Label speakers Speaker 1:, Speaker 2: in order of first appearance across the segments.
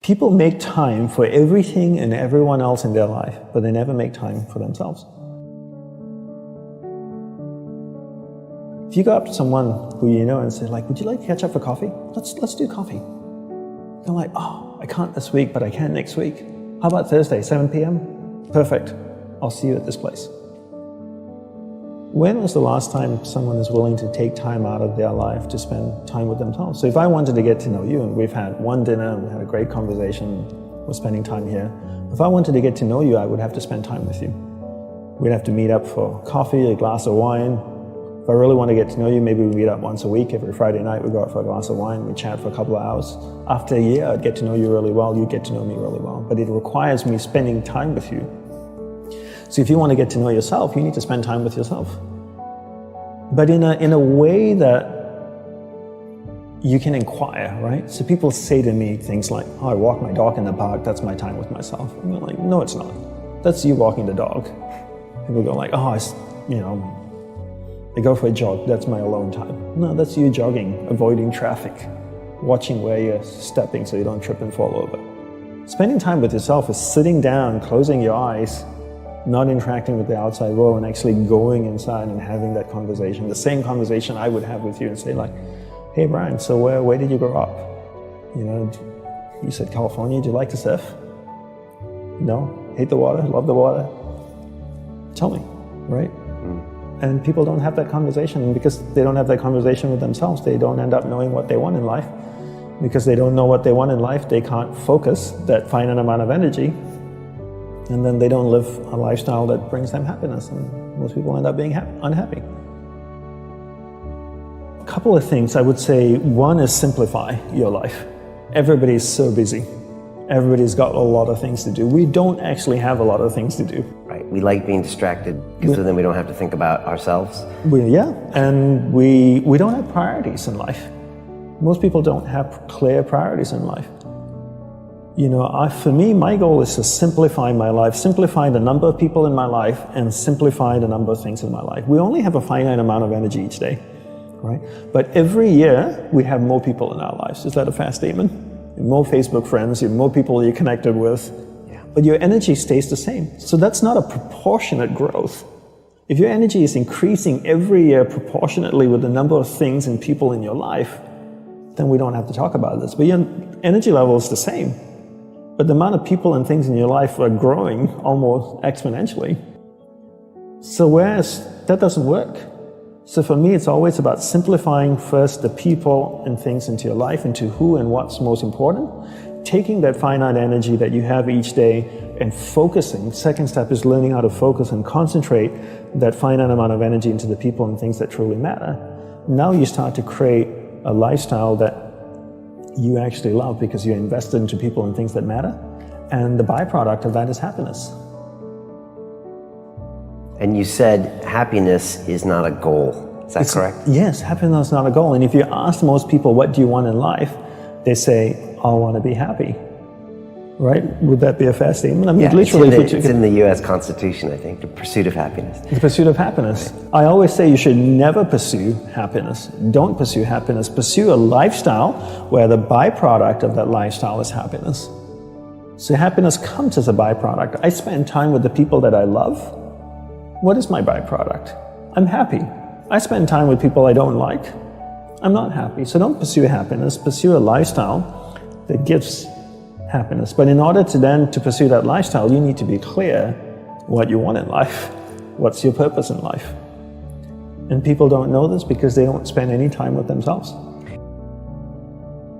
Speaker 1: People make time for everything and everyone else in their life, but they never make time for themselves. If you go up to someone who you know and say, like, would you like to catch up for coffee? Let's do coffee. They're like, oh, I can't this week, but I can next week. How about Thursday, 7 p.m.? Perfect. I'll see you at this place. When was the last time someone is willing to take time out of their life to spend time with themselves? So if I wanted to get to know you, and we've had one dinner, and we had a great conversation, we're spending time here. If I wanted to get to know you, I would have to spend time with you. We'd have to meet up for coffee, a glass of wine. If I really want to get to know you, maybe we meet up once a week. Every Friday night we go out for a glass of wine, we chat for a couple of hours. After a year, I'd get to know you really well, you'd get to know me really well. But it requires me spending time with you. So if you want to get to know yourself, you need to spend time with yourself. But in a way that you can inquire, right? So people say to me things like, oh, I walk my dog in the park, that's my time with myself. And I'm like, no, it's not. That's you walking the dog. People go like, oh, I go for a jog, that's my alone time. No, that's you jogging, avoiding traffic, watching where you're stepping so you don't trip and fall over. Spending time with yourself is sitting down, closing your eyes, not interacting with the outside world, and actually going inside and having that conversation, the same conversation I would have with you and say like, hey Brian, so where did you grow up? You know, you said California, do you like to surf? No? Hate the water? Love the water? Tell me, right? And people don't have that conversation, and because they don't have that conversation with themselves, they don't end up knowing what they want in life. Because they don't know what they want in life, they can't focus that finite amount of energy, and then they don't live a lifestyle that brings them happiness, and most people end up being unhappy. A couple of things I would say. One is simplify your life. Everybody's so busy. Everybody's got a lot of things to do. We don't actually have a lot of things to do.
Speaker 2: Right. We like being distracted because then we don't have to think about ourselves.
Speaker 1: And we don't have priorities in life. Most people don't have clear priorities in life. You know, for me, my goal is to simplify my life, simplify the number of people in my life, and simplify the number of things in my life. We only have a finite amount of energy each day, right? But every year, we have more people in our lives. Is that a fair statement? More Facebook friends, more people you're connected with, but your energy stays the same. So that's not a proportionate growth. If your energy is increasing every year proportionately with the number of things and people in your life, then we don't have to talk about this. But your energy level is the same. But the amount of people and things in your life are growing almost exponentially. So whereas that doesn't work. So for me, it's always about simplifying first the people and things into your life, into who and what's most important, taking that finite energy that you have each day and focusing. Second step is learning how to focus and concentrate that finite amount of energy into the people and things that truly matter. Now you start to create a lifestyle that you actually love because you're invested into people and things that matter. And the byproduct of that is happiness.
Speaker 2: And you said happiness is not a goal. Is that correct?
Speaker 1: Yes, happiness is not a goal. And if you ask most people, what do you want in life? They say, I want to be happy. Right? Would that be a fair statement? I mean, literally,
Speaker 2: it's in the U.S. Constitution, I think, the pursuit of happiness.
Speaker 1: The pursuit of happiness. Right. I always say you should never pursue happiness. Don't pursue happiness. Pursue a lifestyle where the byproduct of that lifestyle is happiness. So happiness comes as a byproduct. I spend time with the people that I love. What is my byproduct? I'm happy. I spend time with people I don't like. I'm not happy. So don't pursue happiness. Pursue a lifestyle that gives happiness. But in order to pursue that lifestyle, you need to be clear what you want in life. What's your purpose in life? And people don't know this because they don't spend any time with themselves.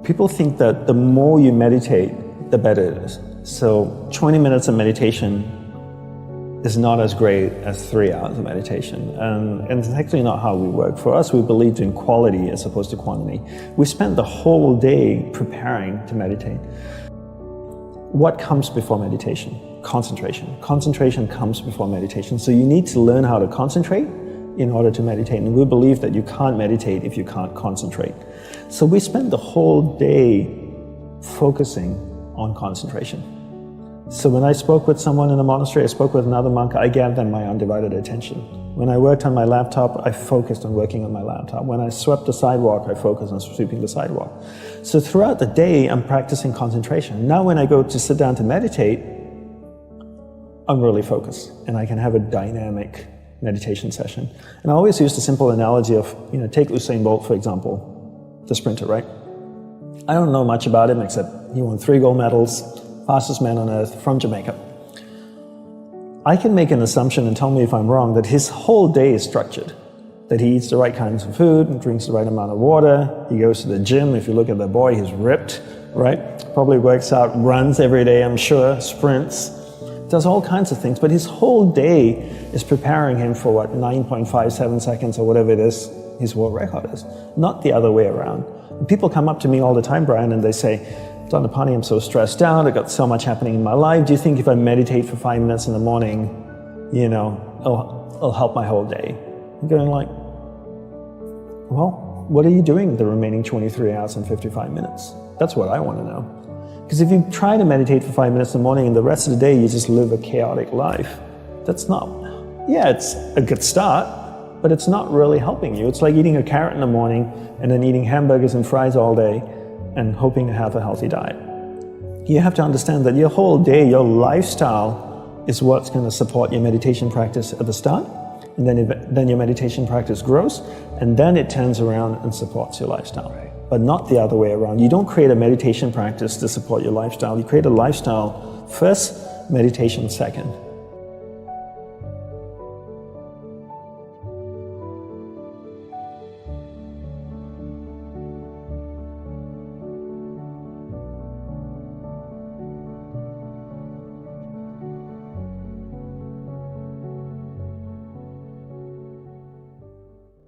Speaker 1: People think that the more you meditate, the better it is. So 20 minutes of meditation is not as great as 3 hours of meditation. And it's actually not how we work. For us, we believe in quality as opposed to quantity. We spend the whole day preparing to meditate. What comes before meditation? Concentration. Concentration comes before meditation. So you need to learn how to concentrate in order to meditate. And we believe that you can't meditate if you can't concentrate. So we spend the whole day focusing on concentration. So when I spoke with someone in the monastery, I spoke with another monk, I gave them my undivided attention. When I worked on my laptop, I focused on working on my laptop. When I swept the sidewalk, I focused on sweeping the sidewalk. So throughout the day, I'm practicing concentration. Now when I go to sit down to meditate, I'm really focused and I can have a dynamic meditation session. And I always use the simple analogy of, take Usain Bolt, for example, the sprinter, right? I don't know much about him except he won 3 gold medals, fastest man on earth from Jamaica. I can make an assumption and tell me if I'm wrong that his whole day is structured, that he eats the right kinds of food and drinks the right amount of water. He goes to the gym. If you look at the boy, he's ripped, right? Probably works out, runs every day, I'm sure, sprints, does all kinds of things. But his whole day is preparing him for 9.57 seconds or whatever it is his world record is, not the other way around. And people come up to me all the time, Brian, and they say, Dandapani, I'm so stressed out, I've got so much happening in my life. Do you think if I meditate for 5 minutes in the morning, it'll help my whole day? I'm going like, well, what are you doing the remaining 23 hours and 55 minutes? That's what I want to know. Because if you try to meditate for 5 minutes in the morning and the rest of the day you just live a chaotic life, that's not, it's a good start, but it's not really helping you. It's like eating a carrot in the morning and then eating hamburgers and fries all day and hoping to have a healthy diet. You have to understand that your whole day, your lifestyle is what's going to support your meditation practice at the start, and then your meditation practice grows, and then it turns around and supports your lifestyle. Right. But not the other way around. You don't create a meditation practice to support your lifestyle. You create a lifestyle first, meditation second.